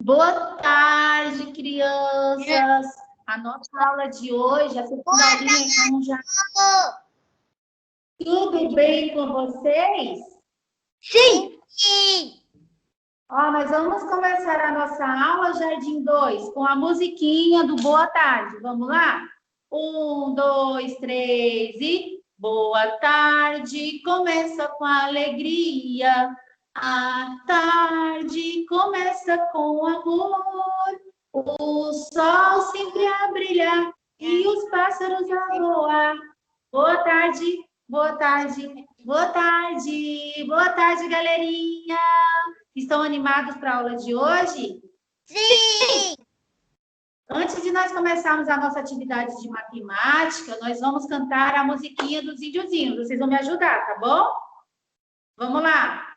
Boa tarde, crianças. A nossa aula de hoje, a segunda linha, então já... Tudo bem com vocês? Sim. Sim. Nós vamos começar a nossa aula Jardim 2 com a musiquinha do Boa Tarde. Vamos lá? 1, 2, 3 e... Boa tarde, começa com alegria. A tarde começa com amor. O sol sempre a brilhar e os pássaros a voar. Boa tarde, boa tarde, boa tarde, boa tarde, galerinha. Estão animados para a aula de hoje? Sim. Antes de nós começarmos a nossa atividade de matemática, nós vamos cantar a musiquinha dos índiozinhos. Vocês vão me ajudar, tá bom? Vamos lá.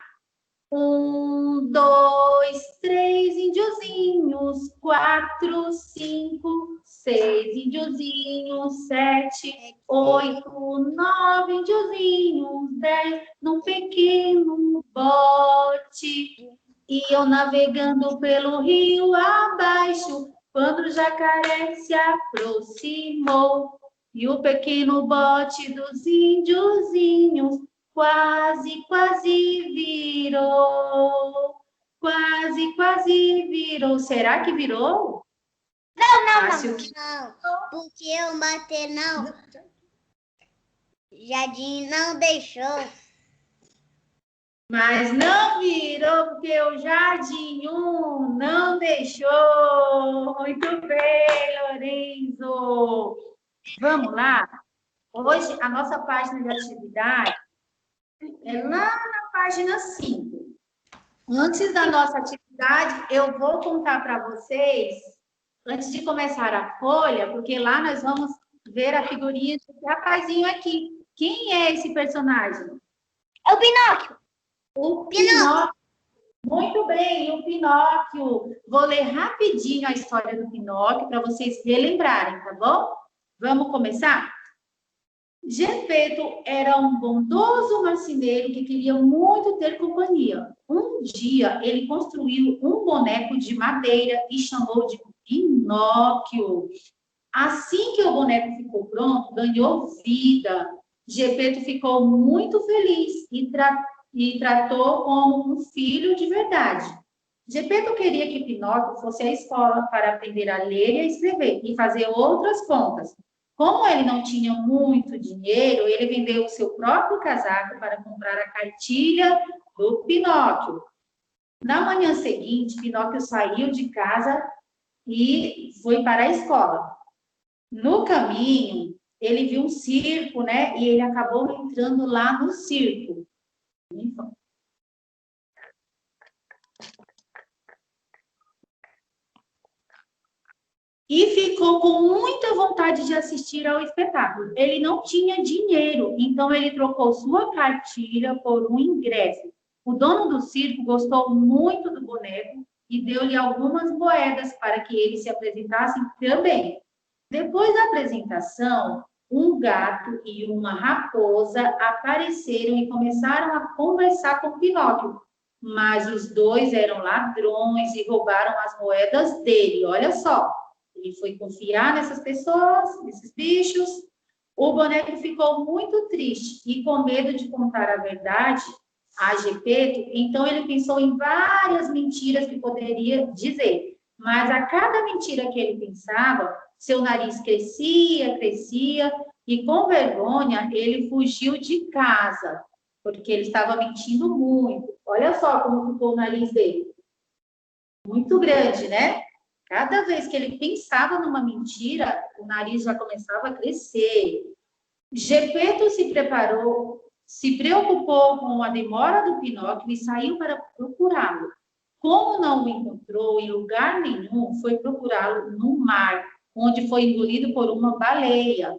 1, 2, 3 índiozinhos, 4, 5, 6 índiozinhos, 7, 8, 9 índiozinhos, 10 num pequeno bote. Iam navegando pelo rio abaixo, quando o jacaré se aproximou. E o pequeno bote dos índiozinhos quase, quase virou. Quase, quase virou. Será que virou? Não. Porque eu matei, não. Jardim não deixou. Mas não virou, porque o Jardim 1 não deixou. Muito bem, Lorenzo. Vamos lá? Hoje, a nossa página de atividade é lá na página 5. Antes da nossa atividade, eu vou contar para vocês, antes de começar a folha, porque lá nós vamos ver a figurinha desse rapazinho aqui. Quem é esse personagem? É o Pinóquio. O Pinóquio. Muito bem, o Pinóquio. Vou ler rapidinho a história do Pinóquio para vocês relembrarem, tá bom? Vamos começar? Gepeto era um bondoso marceneiro que queria muito ter companhia. Um dia, ele construiu um boneco de madeira e chamou de Pinóquio. Assim que o boneco ficou pronto, ganhou vida. Gepeto ficou muito feliz e tratou como um filho de verdade. Gepeto queria que Pinóquio fosse à escola para aprender a ler e a escrever e fazer outras contas. Como ele não tinha muito dinheiro, ele vendeu o seu próprio casaco para comprar a cartilha do Pinóquio. Na manhã seguinte, Pinóquio saiu de casa e foi para a escola. No caminho, ele viu um circo, né? E ele acabou entrando lá no circo. E ficou com muita vontade de assistir ao espetáculo. Ele não tinha dinheiro, então ele trocou sua cartilha por um ingresso. O dono do circo gostou muito do boneco e deu-lhe algumas moedas para que ele se apresentasse também. Depois da apresentação, um gato e uma raposa apareceram e começaram a conversar com Pinóquio. Mas os dois eram ladrões e roubaram as moedas dele. Olha só. Ele foi confiar nessas pessoas, nesses bichos. O boneco ficou muito triste e com medo de contar a verdade a Gepeto, então ele pensou em várias mentiras que poderia dizer. Mas a cada mentira que ele pensava, seu nariz crescia, crescia, e com vergonha ele fugiu de casa, porque ele estava mentindo muito. Olha só como ficou o nariz dele. Muito grande, né? Cada vez que ele pensava numa mentira, o nariz já começava a crescer. Gepeto se preocupou com a demora do Pinóquio e saiu para procurá-lo. Como não o encontrou em lugar nenhum, foi procurá-lo no mar, onde foi engolido por uma baleia.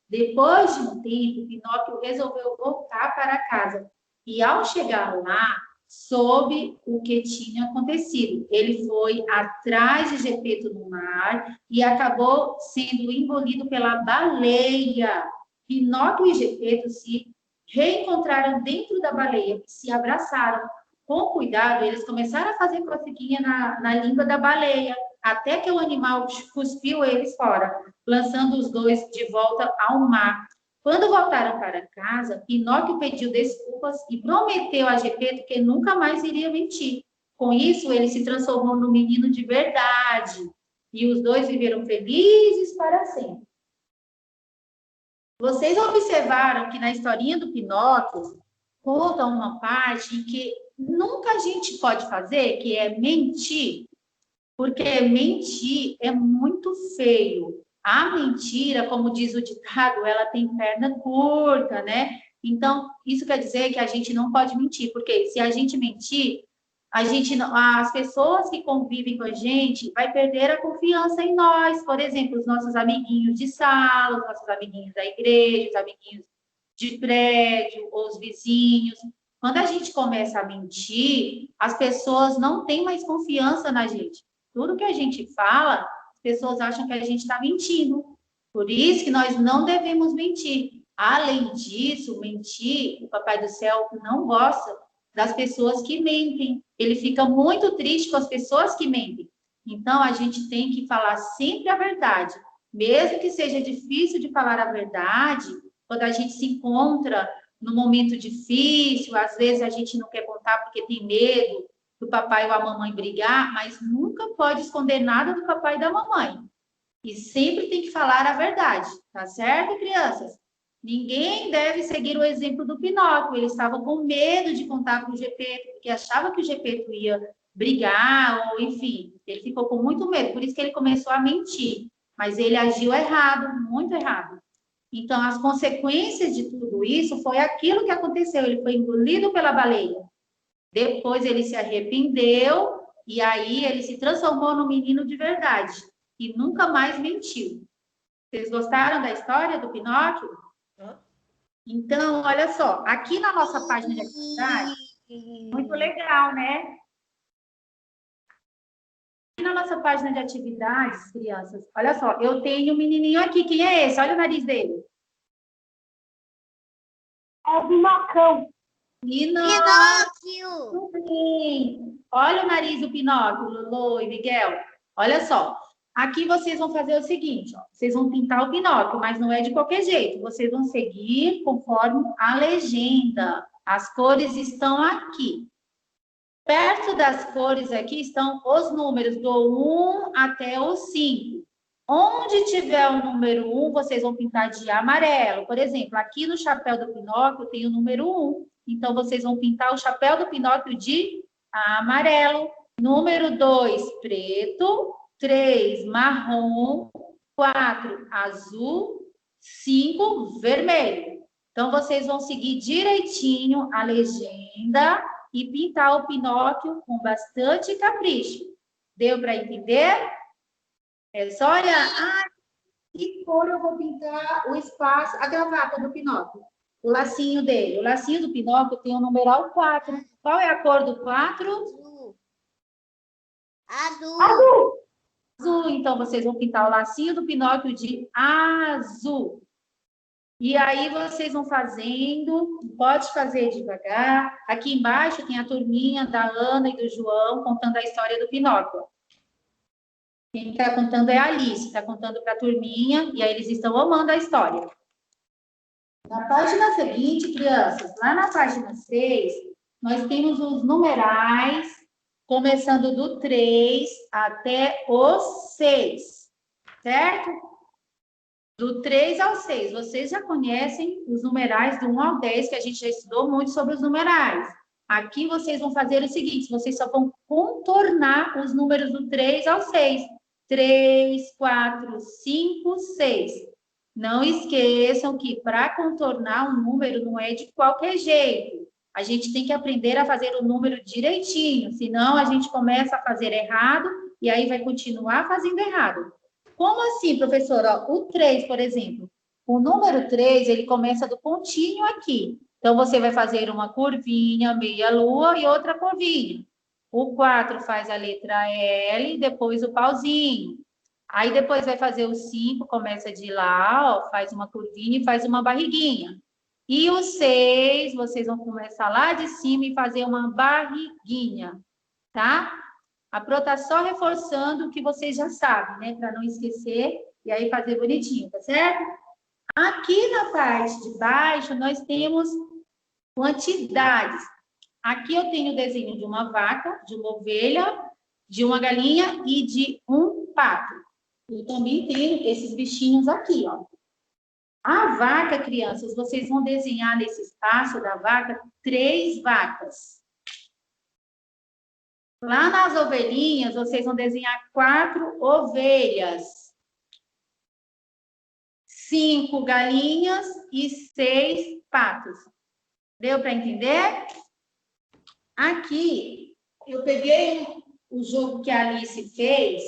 Depois de um tempo, Pinóquio resolveu voltar para casa. E ao chegar lá, soube o que tinha acontecido. Ele foi atrás de Gepeto no mar e acabou sendo engolido pela baleia. Pinóquio e Gepeto se reencontraram dentro da baleia e se abraçaram. Com cuidado, eles começaram a fazer coceguinha na língua da baleia, até que o animal cuspiu eles fora, lançando os dois de volta ao mar. Quando voltaram para casa, Pinóquio pediu desculpas e prometeu a Gepeto que nunca mais iria mentir. Com isso, ele se transformou num menino de verdade. E os dois viveram felizes para sempre. Vocês observaram que na historinha do Pinóquio, conta uma parte em que nunca a gente pode fazer, que é mentir, porque mentir é muito feio. A mentira, como diz o ditado, ela tem perna curta, né? Então, isso quer dizer que a gente não pode mentir, porque se a gente mentir, as pessoas que convivem com a gente vai perder a confiança em nós. Por exemplo, os nossos amiguinhos de sala, os nossos amiguinhos da igreja, os amiguinhos de prédio, ou os vizinhos. Quando a gente começa a mentir, as pessoas não têm mais confiança na gente. Tudo que a gente fala, as pessoas acham que a gente está mentindo. Por isso que nós não devemos mentir. Além disso, mentir, o Papai do Céu não gosta das pessoas que mentem. Ele fica muito triste com as pessoas que mentem. Então, a gente tem que falar sempre a verdade. Mesmo que seja difícil de falar a verdade, quando a gente se encontra num momento difícil, às vezes a gente não quer contar porque tem medo do papai ou a mamãe brigar, mas nunca pode esconder nada do papai e da mamãe. E sempre tem que falar a verdade, tá certo, crianças? Ninguém deve seguir o exemplo do Pinóquio. Ele estava com medo de contar para o Gepeto, porque achava que o Gepeto ia brigar, ou enfim, ele ficou com muito medo, por isso que ele começou a mentir. Mas ele agiu errado, muito errado. Então, as consequências de tudo isso foi aquilo que aconteceu. Ele foi engolido pela baleia. Depois ele se arrependeu e aí ele se transformou num menino de verdade e nunca mais mentiu. Vocês gostaram da história do Pinóquio? Então, olha só, aqui na nossa página de atividade, muito legal, né? Aqui na nossa página de atividades, crianças, olha só, eu tenho um menininho aqui. Quem é esse? Olha o nariz dele. É o Pinocão. Pinóquio! Olha o nariz do Pinóquio, Lulu e Miguel. Olha só, aqui vocês vão fazer o seguinte, ó, vocês vão pintar o Pinóquio, mas não é de qualquer jeito. Vocês vão seguir conforme a legenda. As cores estão aqui. Perto das cores aqui estão os números do 1 até o 5. Onde tiver o número 1, vocês vão pintar de amarelo. Por exemplo, aqui no chapéu do Pinóquio tem o número 1. Então, vocês vão pintar o chapéu do Pinóquio de amarelo. Número 2, preto. 3, marrom. 4, azul. 5, vermelho. Então, vocês vão seguir direitinho a legenda e pintar o Pinóquio com bastante capricho. Deu para entender? É só olhar. Ah, que cor eu vou pintar o espaço, a gravata do Pinóquio? O lacinho dele. O lacinho do Pinóquio tem o numeral 4. Qual é a cor do 4? Azul. Azul. Azul. Então, vocês vão pintar o lacinho do Pinóquio de azul. E aí, vocês vão fazendo, pode fazer devagar. Aqui embaixo tem a turminha da Ana e do João contando a história do Pinóquio. Quem está contando é a Alice, está contando para a turminha, e aí eles estão amando a história. Na página seguinte, crianças, lá na página 6, nós temos os numerais, começando do 3 até o 6, certo? Do 3 ao 6, vocês já conhecem os numerais do 1 ao 10, que a gente já estudou muito sobre os numerais. Aqui vocês vão fazer o seguinte, vocês só vão contornar os números do 3 ao 6. 3, 4, 5, 6. Não esqueçam que para contornar um número não é de qualquer jeito. A gente tem que aprender a fazer o número direitinho, senão a gente começa a fazer errado e aí vai continuar fazendo errado. Como assim, professora? O 3, por exemplo. O número 3, ele começa do pontinho aqui. Então, você vai fazer uma curvinha, meia-lua e outra curvinha. O 4 faz a letra L, depois o pauzinho. Aí, depois vai fazer o 5, começa de lá, ó, faz uma curvinha e faz uma barriguinha. E o 6, vocês vão começar lá de cima e fazer uma barriguinha, tá? A Pro tá só reforçando o que vocês já sabem, né? Para não esquecer e aí fazer bonitinho, tá certo? Aqui na parte de baixo, nós temos quantidades. Aqui eu tenho o desenho de uma vaca, de uma ovelha, de uma galinha e de um pato. Eu também tenho esses bichinhos aqui, ó. A vaca, crianças, vocês vão desenhar nesse espaço da vaca 3 vacas. Lá nas ovelhinhas, vocês vão desenhar 4 ovelhas. 5 galinhas e 6 patos. Deu para entender? Aqui, eu peguei o jogo que a Alice fez.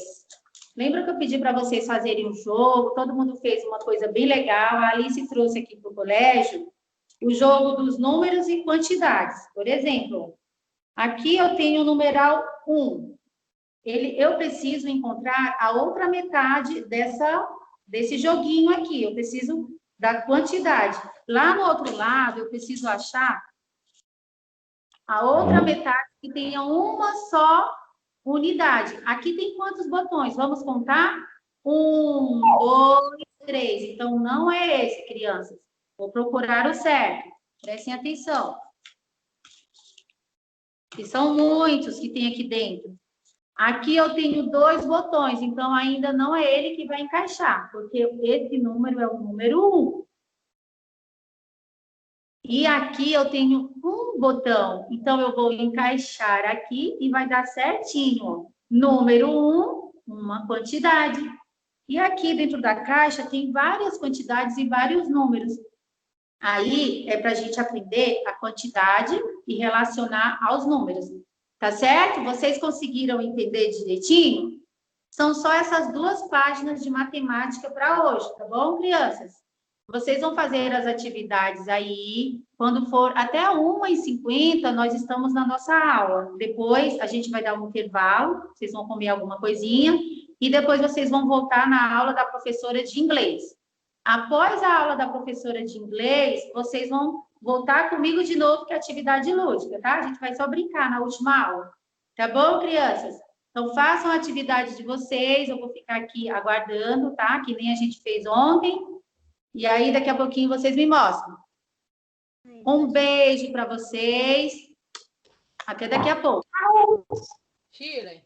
Lembra que eu pedi para vocês fazerem um jogo? Todo mundo fez uma coisa bem legal. A Alice trouxe aqui para o colégio o jogo dos números e quantidades. Por exemplo, aqui eu tenho o numeral 1. Eu preciso encontrar a outra metade desse joguinho aqui. Eu preciso da quantidade. Lá no outro lado, eu preciso achar a outra metade que tenha uma só unidade. Aqui tem quantos botões? Vamos contar? 1, 2, 3. Então, não é esse, crianças. Vou procurar o certo. Prestem atenção. Que são muitos que tem aqui dentro. Aqui eu tenho 2 botões, então ainda não é ele que vai encaixar, porque esse número é o número 1. E aqui eu tenho um botão, então eu vou encaixar aqui e vai dar certinho. Número 1, uma quantidade. E aqui dentro da caixa tem várias quantidades e vários números. Aí é para a gente aprender a quantidade e relacionar aos números. Tá certo? Vocês conseguiram entender direitinho? São só essas 2 páginas de matemática para hoje, tá bom, crianças? Vocês vão fazer as atividades aí. Quando for até 1h50, nós estamos na nossa aula. Depois, a gente vai dar um intervalo, vocês vão comer alguma coisinha, e depois vocês vão voltar na aula da professora de inglês. Após a aula da professora de inglês, vocês vão voltar comigo de novo, que é atividade lúdica, tá? A gente vai só brincar na última aula. Tá bom, crianças? Então, façam a atividade de vocês, eu vou ficar aqui aguardando, tá? Que nem a gente fez ontem. E aí, daqui a pouquinho, vocês me mostram. Um beijo para vocês. Até daqui a pouco. Shirley.